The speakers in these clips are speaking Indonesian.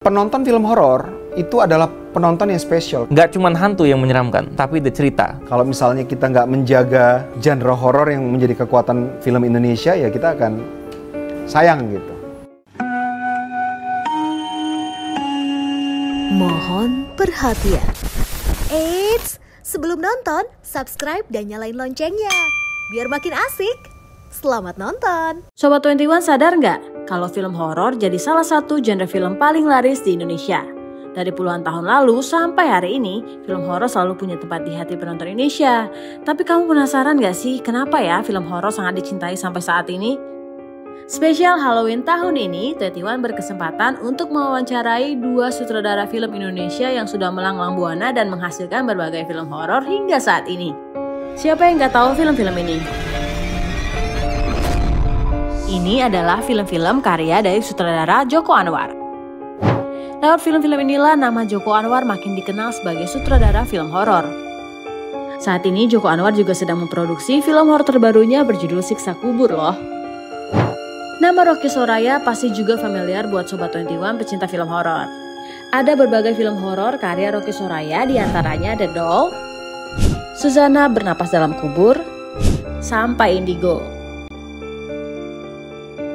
Penonton film horor itu adalah penonton yang spesial. Nggak cuma hantu yang menyeramkan, tapi the cerita. Kalau misalnya kita nggak menjaga genre horor yang menjadi kekuatan film Indonesia, ya kita akan sayang gitu. Mohon perhatian. Eits, sebelum nonton, subscribe dan nyalain loncengnya. Biar makin asik. Selamat nonton. Sobat 21 sadar nggak kalau film horor jadi salah satu genre film paling laris di Indonesia? Dari puluhan tahun lalu sampai hari ini, film horor selalu punya tempat di hati penonton Indonesia. Tapi kamu penasaran nggak sih kenapa ya film horor sangat dicintai sampai saat ini? Spesial Halloween tahun ini, 21 berkesempatan untuk mewawancarai dua sutradara film Indonesia yang sudah melanglang buana dan menghasilkan berbagai film horor hingga saat ini. Siapa yang nggak tahu film-film ini? Ini adalah film-film karya dari sutradara Joko Anwar. Lewat film-film inilah nama Joko Anwar makin dikenal sebagai sutradara film horor. Saat ini Joko Anwar juga sedang memproduksi film horor terbarunya berjudul Siksa Kubur loh. Nama Rocky Soraya pasti juga familiar buat Sobat 21 pecinta film horor. Ada berbagai film horor karya Rocky Soraya, diantaranya The Doll, Susana Bernapas Dalam Kubur, sampai Indigo.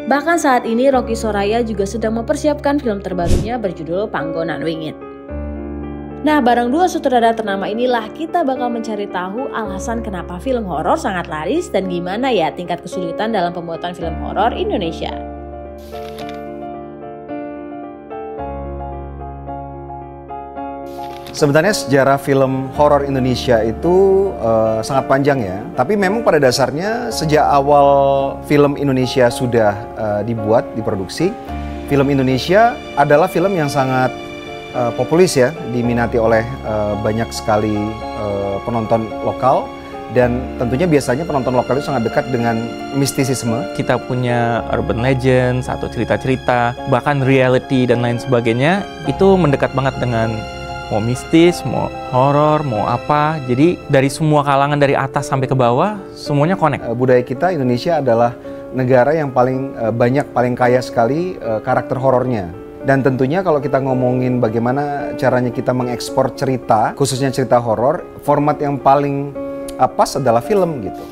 Bahkan saat ini Rocky Soraya juga sedang mempersiapkan film terbarunya berjudul Panggonan Wingit. Nah, bareng dua sutradara ternama inilah kita bakal mencari tahu alasan kenapa film horor sangat laris dan gimana ya tingkat kesulitan dalam pembuatan film horor Indonesia. Sebenarnya sejarah film horor Indonesia itu sangat panjang ya. Tapi memang pada dasarnya sejak awal film Indonesia sudah diproduksi, film Indonesia adalah film yang sangat populis ya, diminati oleh banyak sekali penonton lokal. Dan tentunya biasanya penonton lokal itu sangat dekat dengan mistisisme. Kita punya urban legends atau cerita-cerita, bahkan reality dan lain sebagainya, itu mendekat banget dengan mau mistis, mau horor, mau apa. Jadi dari semua kalangan dari atas sampai ke bawah, semuanya connect. Budaya kita Indonesia adalah negara yang paling paling kaya sekali karakter horornya. Dan tentunya kalau kita ngomongin bagaimana caranya kita mengekspor cerita, khususnya cerita horor, format yang paling pas adalah film gitu.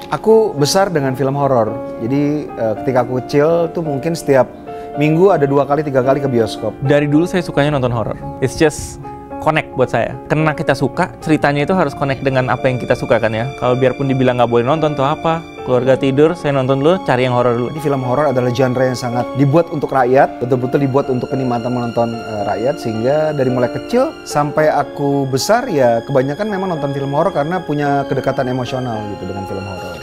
Aku besar dengan film horor, jadi ketika aku kecil tuh mungkin setiap minggu ada 2 kali 3 kali ke bioskop. Dari dulu saya sukanya nonton horor. It's just connect buat saya. Karena kita suka, ceritanya itu harus connect dengan apa yang kita suka kan ya. Kalau biarpun dibilang nggak boleh nonton tuh apa, keluarga tidur, saya nonton dulu, cari yang horor dulu. Jadi film horor adalah genre yang sangat dibuat untuk rakyat, betul-betul dibuat untuk kenikmatan menonton rakyat, sehingga dari mulai kecil sampai aku besar ya kebanyakan memang nonton film horor karena punya kedekatan emosional gitu dengan film horor.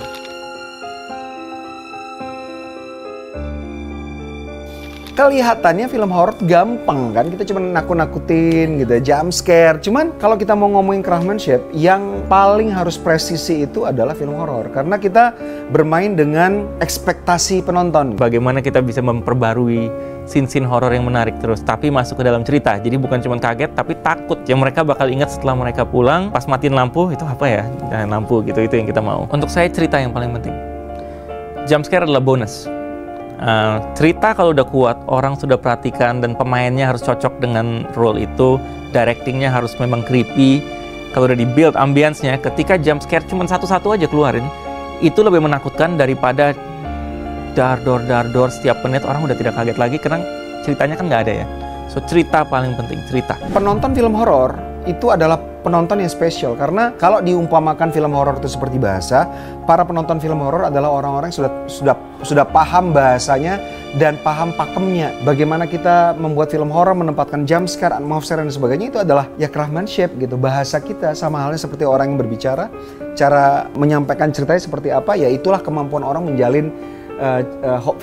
Kelihatannya film horor gampang kan, kita cuma nakut-nakutin gitu, jump scare. Cuman kalau kita mau ngomongin craftsmanship, yang paling harus presisi itu adalah film horor. Karena kita bermain dengan ekspektasi penonton. Bagaimana kita bisa memperbarui scene-scene horor yang menarik terus, tapi masuk ke dalam cerita. Jadi bukan cuma kaget, tapi takut. Yang mereka bakal ingat setelah mereka pulang, pas matiin lampu, itu apa ya? Nah, lampu gitu, itu yang kita mau. Untuk saya cerita yang paling penting. Jump scare adalah bonus. Cerita kalau udah kuat, orang sudah perhatikan dan pemainnya harus cocok dengan role itu, directingnya harus memang creepy. Kalau udah di-build ambience-nya, ketika jump scare cuma satu-satu aja keluarin, itu lebih menakutkan daripada dar dor setiap menit orang udah tidak kaget lagi karena ceritanya kan nggak ada ya. So cerita paling penting, cerita. Penonton film horor itu adalah penonton yang spesial karena kalau diumpamakan film horor itu seperti bahasa, para penonton film horor adalah orang-orang yang sudah paham bahasanya dan paham pakemnya. Bagaimana kita membuat film horor, menempatkan jump scare, atmosfer dan sebagainya, itu adalah ya craftsmanship gitu. Bahasa kita sama halnya seperti orang yang berbicara, cara menyampaikan ceritanya seperti apa, ya itulah kemampuan orang menjalin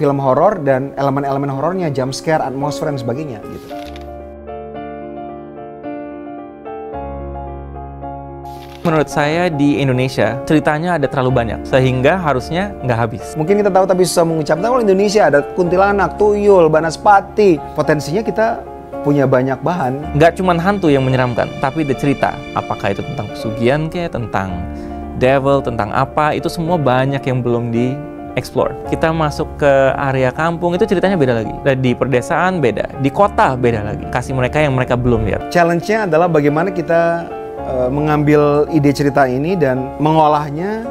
film horor dan elemen-elemen horornya, jump scare, atmosfer dan sebagainya gitu. Menurut saya di Indonesia ceritanya ada terlalu banyak sehingga harusnya nggak habis. Mungkin kita tahu tapi susah mengucapkan. Kalau Indonesia ada kuntilanak, tuyul, banaspati, potensinya kita punya banyak bahan. Nggak cuma hantu yang menyeramkan, tapi the cerita. Apakah itu tentang pesugihan kayak, tentang devil, tentang apa, itu semua banyak yang belum explore. Kita masuk ke area kampung, itu ceritanya beda lagi. Di perdesaan beda, di kota beda lagi. Kasih mereka yang mereka belum lihat. Challenge-nya adalah bagaimana kita mengambil ide cerita ini dan mengolahnya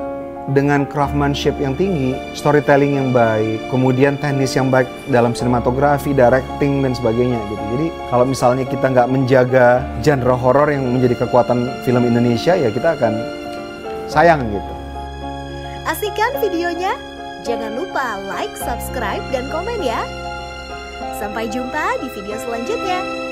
dengan craftsmanship yang tinggi, storytelling yang baik, kemudian teknis yang baik dalam sinematografi, directing, dan sebagainya gitu. Jadi kalau misalnya kita nggak menjaga genre horor yang menjadi kekuatan film Indonesia, ya kita akan sayang gitu. Asik kan videonya? Jangan lupa like, subscribe, dan komen ya. Sampai jumpa di video selanjutnya.